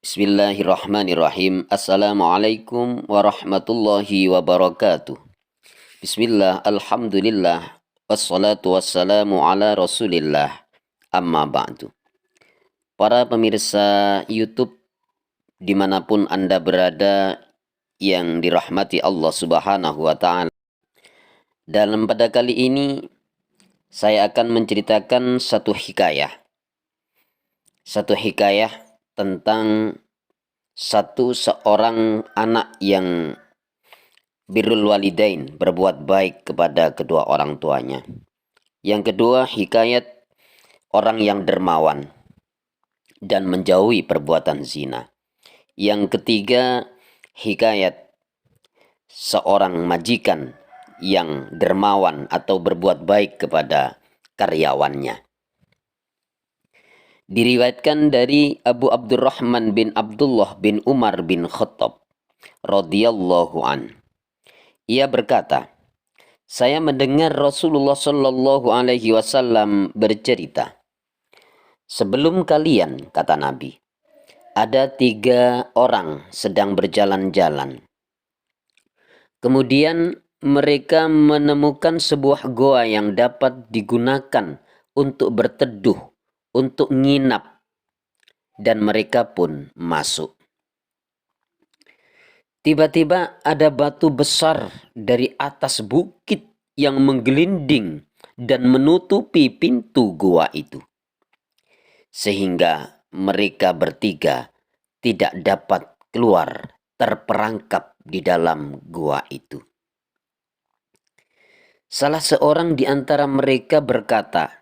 Bismillahirrahmanirrahim. Assalamualaikum warahmatullahi wabarakatuh. Bismillah, alhamdulillah, wassalatu wassalamu ala rasulillah, amma ba'du. Para pemirsa YouTube dimanapun Anda berada yang dirahmati Allah subhanahu wa ta'ala. Dalam pada kali ini, saya akan menceritakan satu hikayah. Satu hikayah tentang seorang anak yang birrul walidain, berbuat baik kepada kedua orang tuanya. Yang kedua, hikayat orang yang dermawan dan menjauhi perbuatan zina. Yang ketiga, hikayat seorang majikan yang dermawan atau berbuat baik kepada karyawannya. Diriwayatkan dari Abu Abdurrahman bin Abdullah bin Umar bin Khattab radhiyallahu an. Ia berkata, saya mendengar Rasulullah Shallallahu Alaihi Wasallam bercerita, sebelum kalian, kata Nabi, ada 3 orang sedang berjalan-jalan. Kemudian mereka menemukan sebuah goa yang dapat digunakan untuk berteduh, untuk nginap, dan mereka pun masuk. Tiba-tiba ada batu besar dari atas bukit yang menggelinding dan menutupi pintu gua itu. Sehingga mereka bertiga tidak dapat keluar, terperangkap di dalam gua itu. Salah seorang di antara mereka berkata,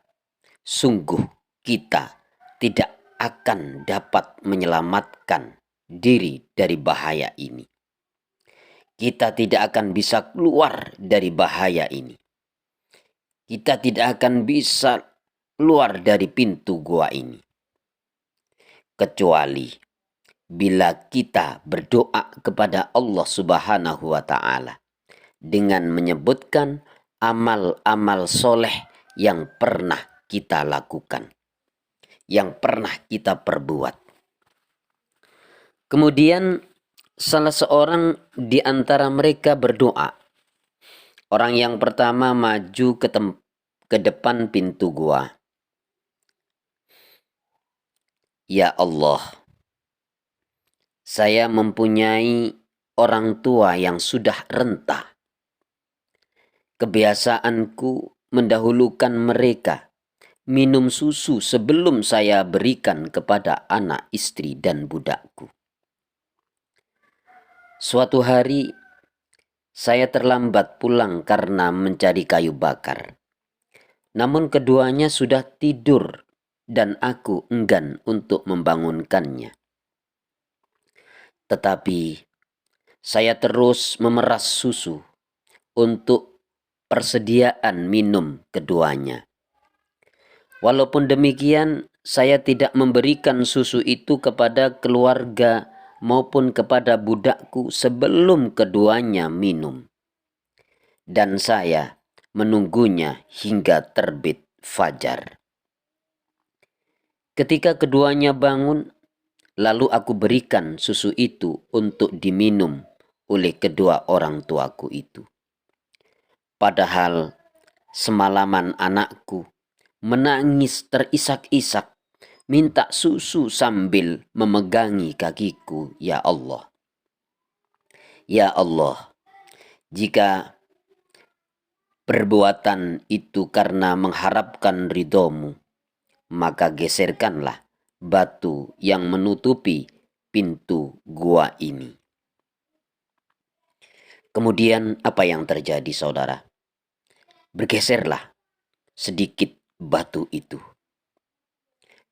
sungguh kita tidak akan dapat menyelamatkan diri dari bahaya ini. Kita tidak akan bisa keluar dari bahaya ini. Kita tidak akan bisa keluar dari pintu gua ini. Kecuali bila kita berdoa kepada Allah Subhanahu wa ta'ala dengan menyebutkan amal-amal soleh yang pernah kita lakukan, yang pernah kita perbuat. Kemudian salah seorang di antara mereka berdoa. Orang yang pertama maju ke depan pintu gua. Ya Allah, saya mempunyai orang tua yang sudah renta. Kebiasaanku mendahulukan mereka minum susu sebelum saya berikan kepada anak, istri, dan budakku. Suatu hari, saya terlambat pulang karena mencari kayu bakar. Namun keduanya sudah tidur dan aku enggan untuk membangunkannya. Tetapi saya terus memeras susu untuk persediaan minum keduanya. Walaupun demikian, saya tidak memberikan susu itu kepada keluarga maupun kepada budakku sebelum keduanya minum. Dan saya menunggunya hingga terbit fajar. Ketika keduanya bangun, lalu aku berikan susu itu untuk diminum oleh kedua orang tuaku itu. Padahal semalaman anakku menangis terisak-isak, minta susu sambil memegangi kakiku, ya Allah. Ya Allah, jika perbuatan itu karena mengharapkan ridhomu, maka geserkanlah batu yang menutupi pintu gua ini. Kemudian apa yang terjadi, saudara? Bergeserlah sedikit batu itu.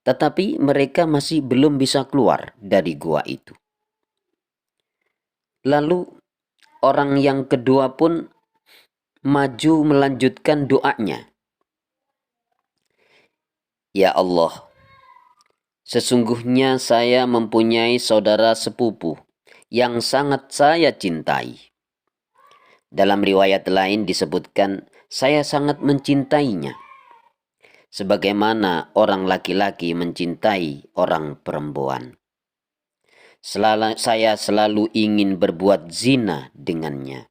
Tetapi mereka masih belum bisa keluar dari gua itu. Lalu orang yang kedua pun maju melanjutkan doanya. Ya Allah, sesungguhnya saya mempunyai saudara sepupu yang sangat saya cintai. Dalam riwayat lain disebutkan, saya sangat mencintainya. Sebagaimana orang laki-laki mencintai orang perempuan. Saya selalu ingin berbuat zina dengannya.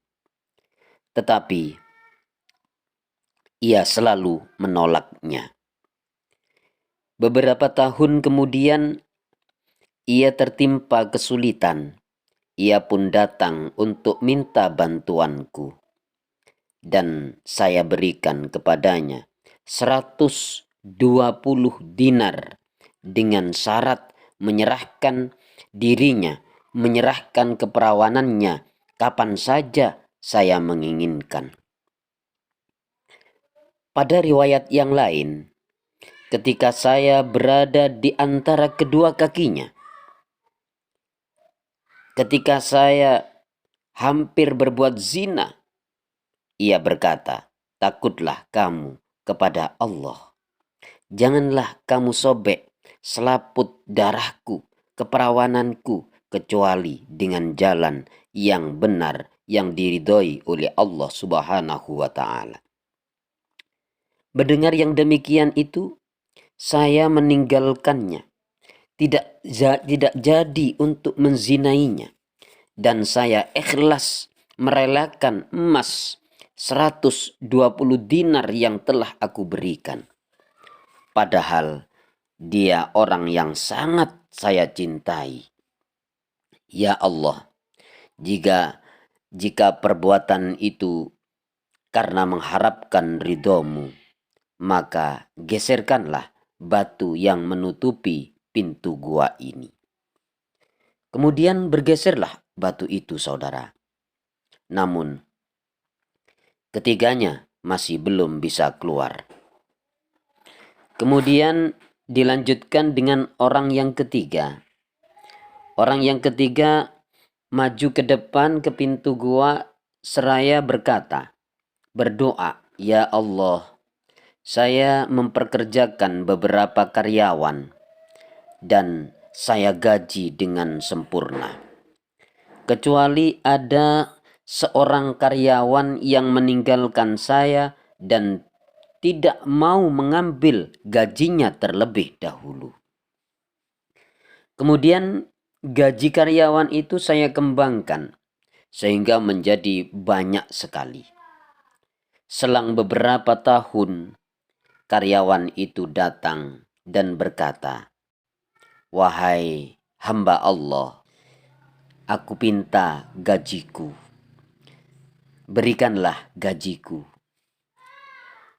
Tetapi ia selalu menolaknya. Beberapa tahun kemudian ia tertimpa kesulitan. Ia pun datang untuk minta bantuanku. Dan saya berikan kepadanya 120 dinar dengan syarat menyerahkan dirinya, menyerahkan keperawanannya kapan saja saya menginginkan. Pada riwayat yang lain, ketika saya berada di antara kedua kakinya, ketika saya hampir berbuat zina, ia berkata, takutlah kamu kepada Allah. Janganlah kamu sobek selaput darahku, keperawananku, kecuali dengan jalan yang benar yang diridhoi oleh Allah Subhanahu wa ta'ala. Mendengar yang demikian itu, saya meninggalkannya. Tidak jadi untuk menzinainya. Dan saya ikhlas merelakan emas 120 dinar yang telah aku berikan. Padahal dia orang yang sangat saya cintai. Ya Allah, jika perbuatan itu karena mengharapkan ridhomu, maka geserkanlah batu yang menutupi pintu gua ini. Kemudian bergeserlah batu itu, saudara. Namun ketiganya masih belum bisa keluar. Kemudian dilanjutkan dengan orang yang ketiga. Orang yang ketiga maju ke depan ke pintu gua seraya berdoa, ya Allah, saya memperkerjakan beberapa karyawan dan saya gaji dengan sempurna. Kecuali ada seorang karyawan yang meninggalkan saya dan tidak mau mengambil gajinya terlebih dahulu. Kemudian gaji karyawan itu saya kembangkan sehingga menjadi banyak sekali. Selang beberapa tahun, karyawan itu datang dan berkata, wahai hamba Allah, aku pinta gajiku. Berikanlah gajiku.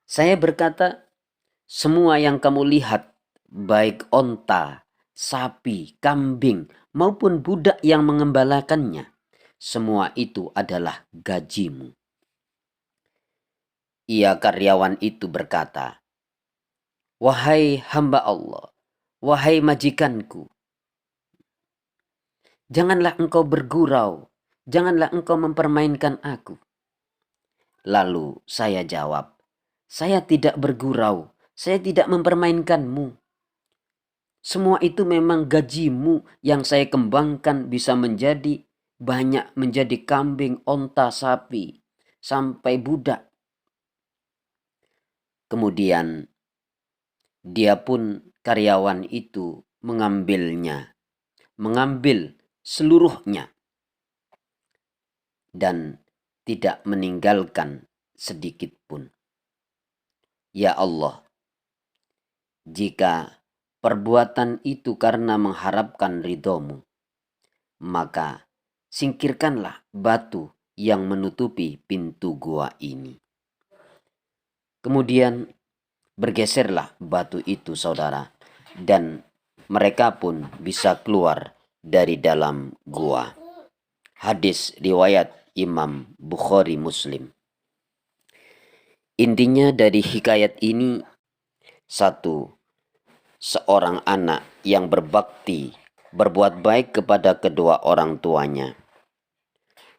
Saya berkata, semua yang kamu lihat, baik onta, sapi, kambing, maupun budak yang mengembalakannya, semua itu adalah gajimu. Ia karyawan itu berkata, wahai hamba Allah, wahai majikanku, janganlah engkau bergurau, janganlah engkau mempermainkan aku. Lalu saya jawab, saya tidak bergurau, saya tidak mempermainkanmu. Semua itu memang gajimu yang saya kembangkan bisa menjadi banyak, menjadi kambing, onta, sapi, sampai budak. Kemudian dia pun karyawan itu mengambil seluruhnya dan tidak meninggalkan sedikit pun. Ya Allah, jika perbuatan itu karena mengharapkan ridhomu, maka singkirkanlah batu yang menutupi pintu gua ini. Kemudian bergeserlah batu itu, saudara, dan mereka pun bisa keluar dari dalam gua. Hadis riwayat Imam Bukhari Muslim. Intinya dari hikayat ini, satu, seorang anak yang berbakti, berbuat baik kepada kedua orang tuanya.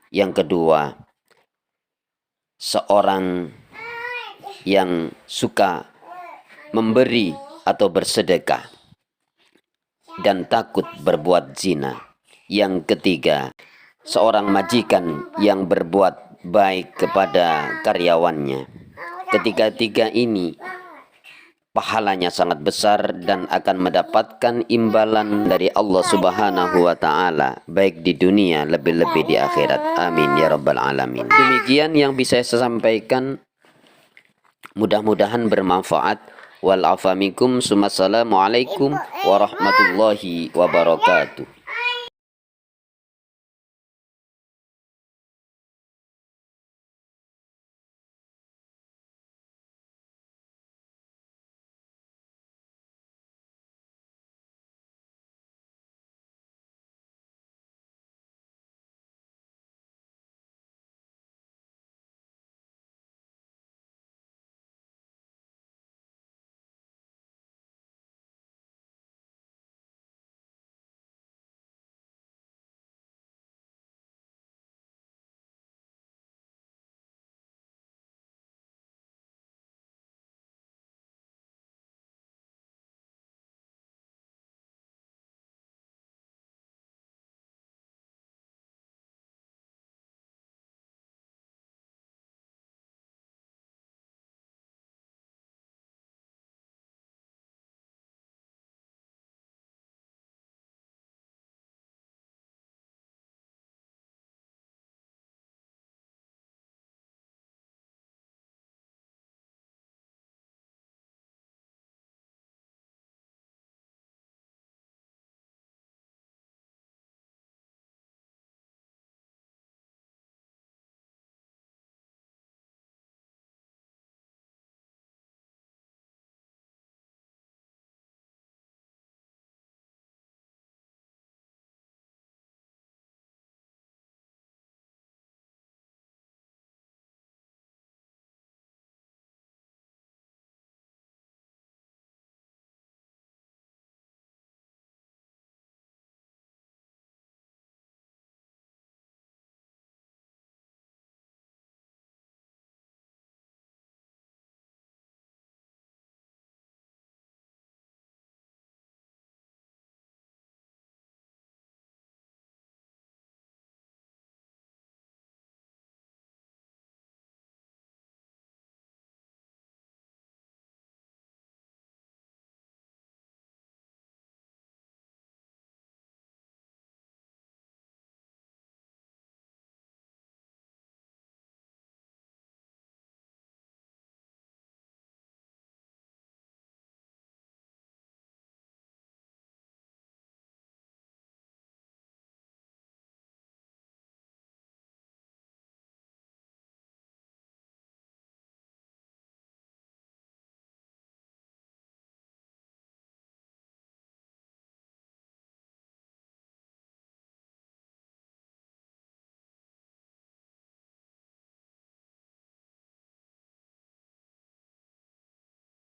Yang kedua, seorang yang suka memberi atau bersedekah dan takut berbuat zina. Yang ketiga, seorang majikan yang berbuat baik kepada karyawannya. Ketiga-tiga ini pahalanya sangat besar dan akan mendapatkan imbalan dari Allah Subhanahu wa taala baik di dunia lebih-lebih di akhirat. Amin ya rabbal alamin. Demikian yang bisa saya sampaikan, mudah-mudahan bermanfaat. Wal afa minkum. Assalamualaikum warahmatullahi wabarakatuh.